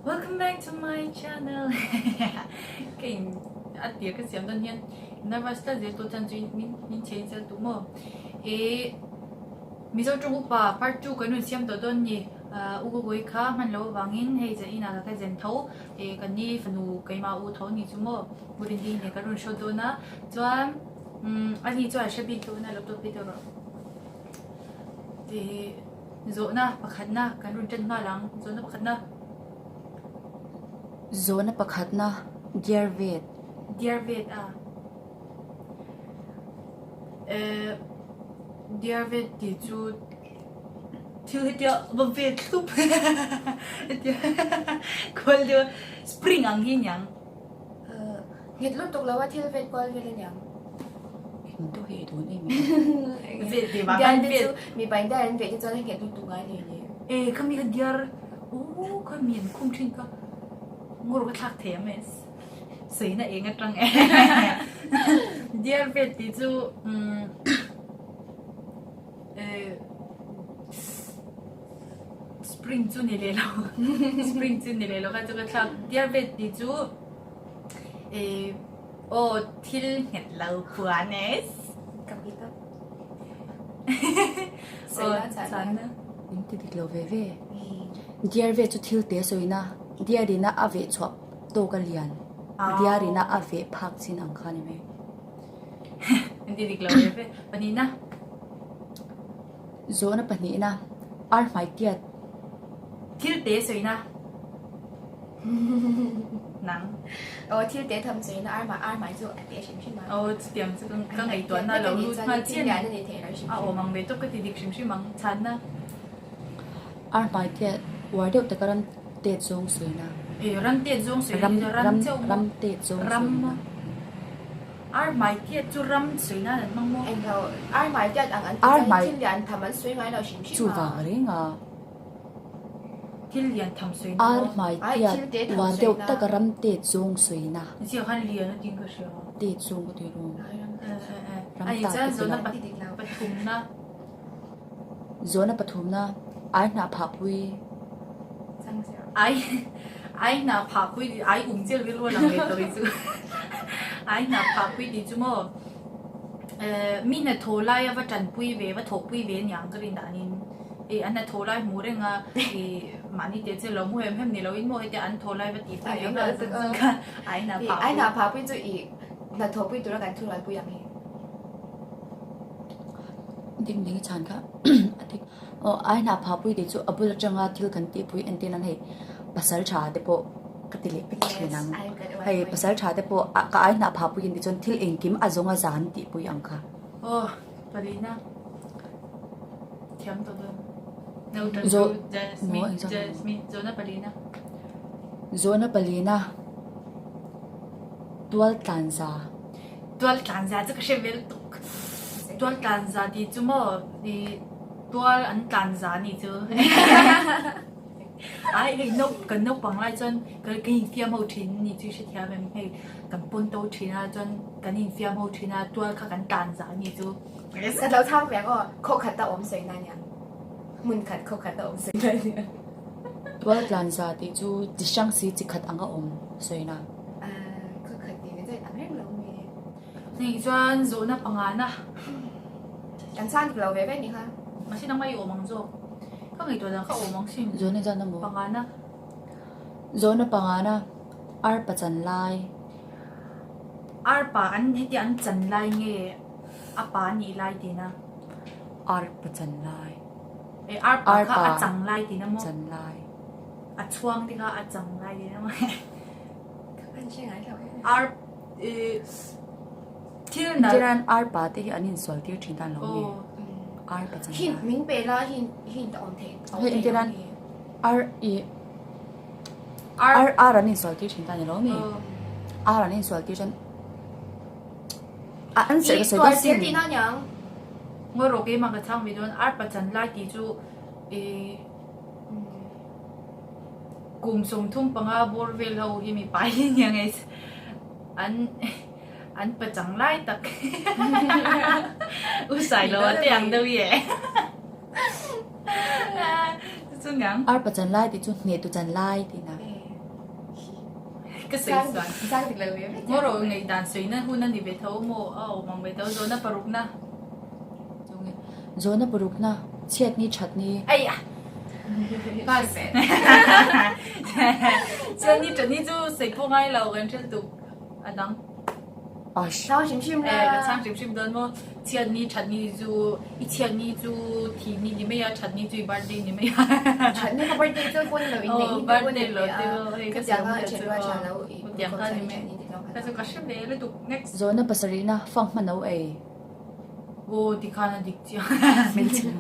Welcome back to my channel. Cái anh tiếc cái xem đơn nhiên. Nó vào start giờ tôi chân duy mình chơi giờ đúng không? Mình cho Trung Quốc ba part 2 cái nội xem tôi đơn nhỉ. Ugo với khá mình lâu vangin hay giờ ina cái dân thấu. Cái này phần u cái mà u thấu nhỉ chúng không? Bữa đi này cái rồi show tôi na. Cho anh đi cho sẽ bị tôi na laptop bị tôi rồi. Rồi na, bác khách na cái rồi chân na lang, rồi na bác khách na. Zona pakhatna Dear Vet. Dear Vet Dear Vet thì chú thiếu hết điều bầm Vet luôn. Quên điều spring ang hinyang. Nghịch lúc tục làว่าที่เวทก่อนเวทอย่าง Hindu he don em. Vet thì bà เดี๋ยว ăn นี้ Vet. มีไปได้เวทจะได้เห็นตุกตุกไงเนี่ย Kami ka Dear. Kami yan kung chin ka. Ngoro ka thak thế mà. Sấy na ngay trăng Dear Vet thì chú Spring chu nilelo. Spring chu nilelo ka chu ka thak Dear Vet thì chú thil het lau puanes. กับพี่ต๊อบ Chan na. Inte dik lo ve. Dear Vet chu thil te soina. Dear dina ave chop to ka lian. Dear dina ave phak chin ang khani me. Hindi diglaw ve. Panina. Zona pani na ar mai tiat Thil te soy na. Nang. ที่เตะทำสวยนะอาร์มา就เตะชิมชิมา Tiam chu kang ai tuan na lo lu ma ที่ chien. เดี๋ยวนี่เตะแล้วชิม Mang ve to ka ti dik shim mang chan na. ar mai tiat war deu takaram te chong soina. Ram te zong soy Ram na ram cheu. ram te chong Ram. soina. Ar mai tie chu ram soy na mang mo. เอ็นเราอาร์มาเดี๋ยวอันที่เดี๋ยวทำมันสวยไงเราชิมชิ Chu มา wa ringa. Thil lian tham soy Ar na. mai tiat war deu takaram te chong soina. Ji khan lian na ting ka sha. Te chong ko te ro. Ai cha zo na pat pathum na. Zona pathumna ar na phapui. จังเสีย Ai na pha pui ai jel vi lo lang ve to chu. Ai na pha pui di chu mo. Mi na tholai wa chan pui ve wa thok pui ve nyang ka rin da nin. An na tholai mu re nga mani te che lo mu hem ni lo in mo te an tholai wa ti pui ve nga. Ai na ไอ้ห pha. นาพาไปจุอีกนาโทไปตัวละกันทุลัยปุยังเอง Ding ding chan ka. Atik. Ai na phapui de chu abul changa thil kan ti pui ente nan hei. Pasal cha de po katile pik chinang. Hei pasal cha de po ka ai na phapui in di chon thil engkim azonga zan ti pui angkha. Palina. Thiam to do. No Jasmine zo na Palina. Zona palina. Tual tanza. Tual tanza 这个是 vel tuk. Tual tanza di chu mo di tual an tanza ni chu. Ai cái nốc bằng lại chân cái phim hậu thiên ni chu sẽ theo mình hay cầm bún tô thiên à chân cái phim hậu thiên à tual các cái tanza ni chu. แต่เราทำแบบก็โคขัดตะอมสวยนั่นเนี่ยมุนขัดโคขัดตะอมสวยนั่นเนี่ย Tual tanza di chu disang si chikhat anga om soina. โคขัดดีก็จะอันแรกเรามี Ni chuan zo na pangana. อันสั้นเราเว้ยนี่ค่ะ Mà xin nang mai omang zo. Ka ngai to da ka omang sim. Zona jana mo. Pangana. Zona pangana ar pachan lai. Ar pa an heti an chan lai nge apa ni lai ti na. Ar pachan lai. Ar pa ka a chang lai ti na mo. Chan lai. A chuang ti ka a chang lai ti na mo. เป็นใช่ไหมเรา Ar thil na. Jiran ar pa te hi anin sol tir thin tan lo ni. Ar pachan หิน lai. มิงเปล่าหินตะอมเทน Ar i ar anin sol tir thin tan lo ni. Ar anin sol tir chan. An se อี ka ตัว se เสีย sin. ตีน่ายัง Ngo ro ke ma ka chang mi don ar pa chan lai ti chu kum sum thum panga bor vel ho hi mi pai yang ai an pa chang lai tak. U sai lo tiang đâu vậy. Chu ngang. Ar pachan lai ti chu ne tu chan lai ti na. ก็สวยสวย จ้างติดเลย โมโรไงด่านสวยนั่นหุ่นนั่นดิเบทเอาโมมองเบทเอาโซน่าปรุกนะ zona burukna chet ni chatni 哎呀，ก็เสร็จ 这你就谁破坏了跟这都啊当。 ash เราชิมๆเลย 个唱什么的么？前你陈你就一前你就提你们要陈你最 birthday 你们要。 ฉันนี่เขาไปตีเจ้าคนเลยเด็กที่คนเลยก็จะว่าฉันว่าฉันแล้วอีกคนฉันนี่ที่ต้อง 但是个是没了都 next。 zona pasarina fang manau ai 我的看那的讲， mention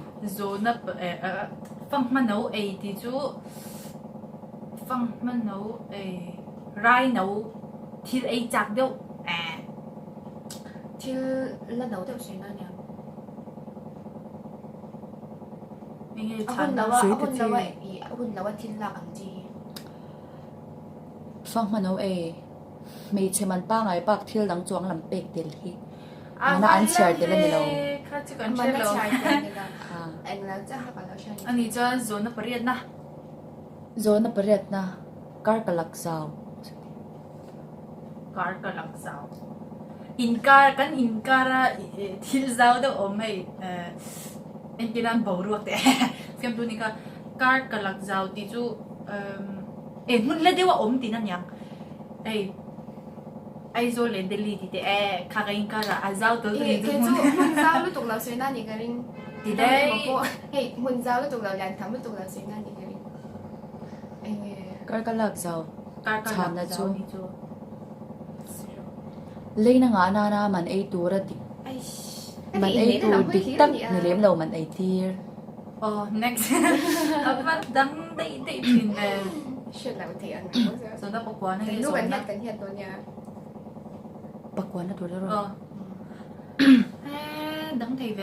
那放慢脑诶的就放慢脑诶ไร脑ที่ไอ้จักเดียวที่แล้วเราเดี๋ยวใช้นั่นเนี่ย ไม่ใช่ เอา ฉั คุ น ณแล้วว่าเอาคุณแล้วว่าอีเอาคุณแล้วว่าที่หลักอังจี fang manau ai mei cheman pa ngai pak thil dang chuang lam pek tel hi mana an share de la milo ข้าจะกัน มัน เชื่อ ไม่ เรา ใช่กันเลยอันแล้วจะหากันแล้วใช่ อันนี้จะโซนปริยัตินะ zona paretna kar kalak saw การกำลังสาวอินการกันอินการที่สาวเดี๋ยวอมให้เอ็นกินันบ่รู้แต่เฟิล์มตัวนี้ก็การกำลังสาวที่จูมันเลยเดี๋ยวอมตีนั่นยังไอโซเลนเดลีที่ข้าก็อินการอาสาวตัว เฮ้ นี้ ย จู จูมันเจ้าลูกตกเราใช้นั่นนี่กันริง ที่ได้ เฮ้ยมันเจ้าลูกตกเรายันทำลูกตกเราใช้นั่นนี่กันริงเอ้ kar kalak saw การกำลังสาวที่จู leina nga na na man ai tura dik ไอ้ man ai tu dik tak ni lem lo man ai tir อ๋อ next เอาไปดังได้ถึง เชื่อแล้วเถียง โซนปกวนนั่น แต่ เอง ลู โซ กกัน น เทีย นะ นกันเทียนตัวเนี้ย pakwan na tu ro ดังไทยเว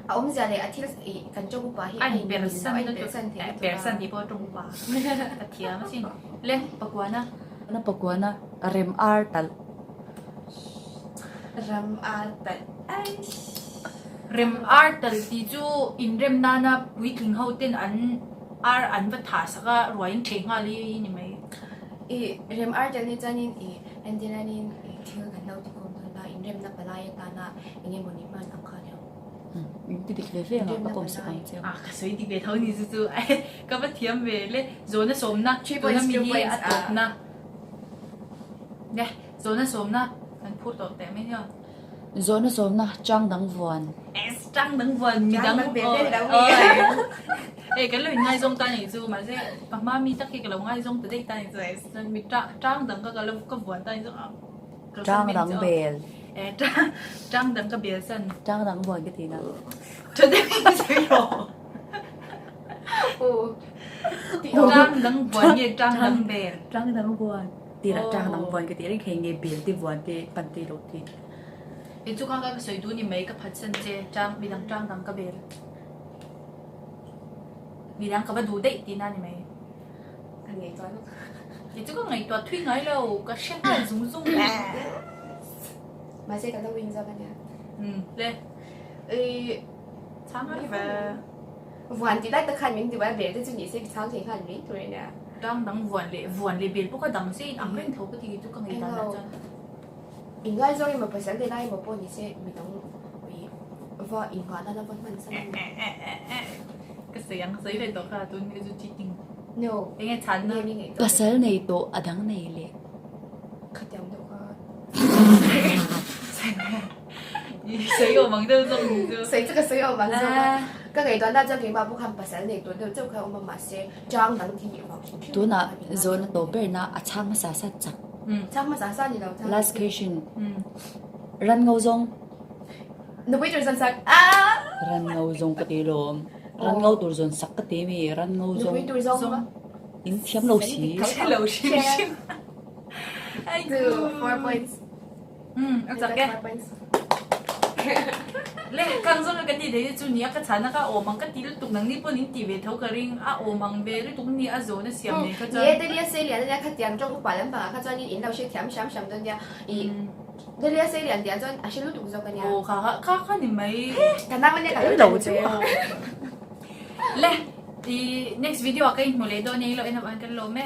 เอาผมจะเลยอาทิตย์อีกันจงปะที่ อันเปลี่ยนสั้น ไอ้ ก็ เปลี่ยนสั้น เปลี่ยนสั้นที่พอตรงกว่าเทียมสิเล่นปกวนนะ na pakwan na rem ar tal รำอาแต่ไอ้ เร็มอาร์ตัลที่จูอินเร็มนานาวิคิงเฮาเต้นอันวัฏาสกะรวยเชงอะไรนี่ไหม อีเรียมอาร์จะนี่จะนี่อีอันที่นั่นนี่เที่ยวกันเราที่กรมธนาอินเรียมนับปลายตานาอย่างเงี้ยมันนี่มันอังคารเนี่ย ti dik le fe nga pakom sa kam che อ่ะสวยดีเบเท่านี้จูไอ้ก็มาเทียมเวเลยโซนสมนะตัวนั้นมีอัตกนะเนี่ยโซนสมนะมันพูดต่อแต่ไม่เนี่ย zona som na chang dang vuan trăng đấng vần mi đấng cái lời ngay trong ta này dù mà sẽ bằng ma mi chắc khi cái lòng ngay trong từ đây ta này sẽ mi trăng đấng cái lòng cái vần ta này chang dang bel trăng đấng cái bìa sân chang dang vuan cái gì na cho nên mình sẽ hiểu โอ้ trăng đấng vần như trăng đấng bèn chang dang vuan ti la chang dang vuan cái gì ring kheng ge bel ti vuan ti pan ti ro ti cái chú con cái sợi đuôi này mấy cái phần sân chế trăng bị đằng trăng đấng cái bèn bị đằng cái bắt đủ đấy thì nào này mấy อันนี้ตัวลูก cái chú con ngày tuột thuy ngay lâu cái xe này rung rung à มาเซ็กันต้องวิ่งจะกันเนี่ย lên เอ้ย sáng ngày về วันที่ได้ตะขันวิ่งที่ว่าเบียร์ที่จุดนี้เซ็กเช้าถึงขันวิ่งตัวเนี่ย trăng đấng vần lệ biển bốc cái đằng gì ăn bên thấu cái thì chú con ngày ta là chân 应该所以咪本身你拉冇幫你些咪等ว่าอินกว่านั่นแล้วมันสั้น cái xiềng giấy này tôi là tôi nghĩ tôi chỉ tình no cái nghe chán นี่ nữa นี่ไง pasal nei to adang nei le ขัดยังเดี๋ยวก็ 水我忙到中就所以这个时候嘛就个个段大家给嘛不看本身你段就看我们嘛些张能听放心 tu na zona to ber na achang ma sa sa chak 张嘛啥啥你了 last question ran ngau zong 你会就是说啊 ran ngau zong ka ti lom ran ngau tur zon sak ka ti mi ran ngau 你 zong 会对上吗 in thiam lo si 是楼星星哎 two 4 points ，OK le kang zong ka ti de chu nia ka chana ka o mang ka ti lu tuk nang ni po ning ti ve thau ka ring a o mang ve ri tuk ni a zo na siam ne ka 你 cha 也得练些练，人家看点钟把人把看专业引导些甜想想人家，伊得练些练点钟，还是路途上跟人。 o ka ni mai 但他们那个老久 le di next video ka in mo le do ni lo ina an kan lo me